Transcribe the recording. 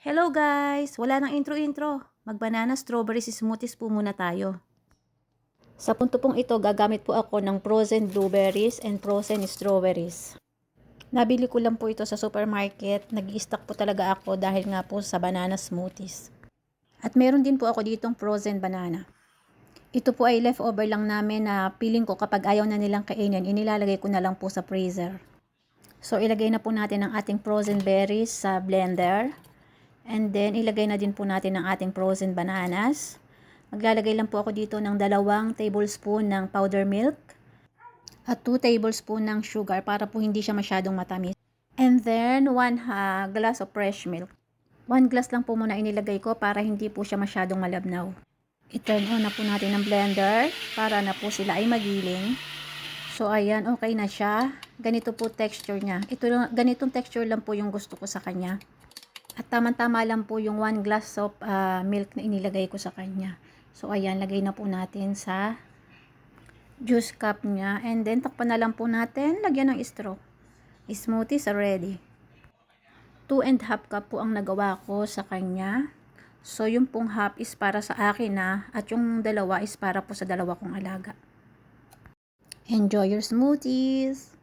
Hello guys! Wala nang intro-intro. Mag-banana strawberry smoothies po muna tayo. Sa punto pong ito, gagamit po ako ng frozen blueberries and frozen strawberries. Nabili ko lang po ito sa supermarket. Nag-i-stock po talaga ako dahil nga po sa banana smoothies. At meron din po ako ditong frozen banana. Ito po ay leftover lang namin na feeling ko kapag ayaw na nilang kainin, inilalagay ko na lang po sa freezer. So ilagay na po natin ang ating frozen berries sa blender. And then, ilagay na din po natin ang ating frozen bananas. Maglalagay lang po ako dito ng 2 tablespoon ng powder milk at 2 tablespoon ng sugar para po hindi siya masyadong matamis. And then, 1 glass of fresh milk. 1 glass lang po muna inilagay ko para hindi po siya masyadong malabnaw. I-turn on na po natin ang blender para na po sila ay magiling. So, ayan, okay na siya. Ganito po texture niya. Ganitong texture lang po yung gusto ko sa kanya. At tamang-tama lang po yung 1 glass of milk na inilagay ko sa kanya. So, ayan, lagay na po natin sa juice cup niya. And then, takpan na lang po natin. Lagyan ng straw. Smoothies are ready. 2½ cup po ang nagawa ko sa kanya. So, yung pong half is para sa akin na. At yung dalawa is para po sa dalawa kong alaga. Enjoy your smoothies!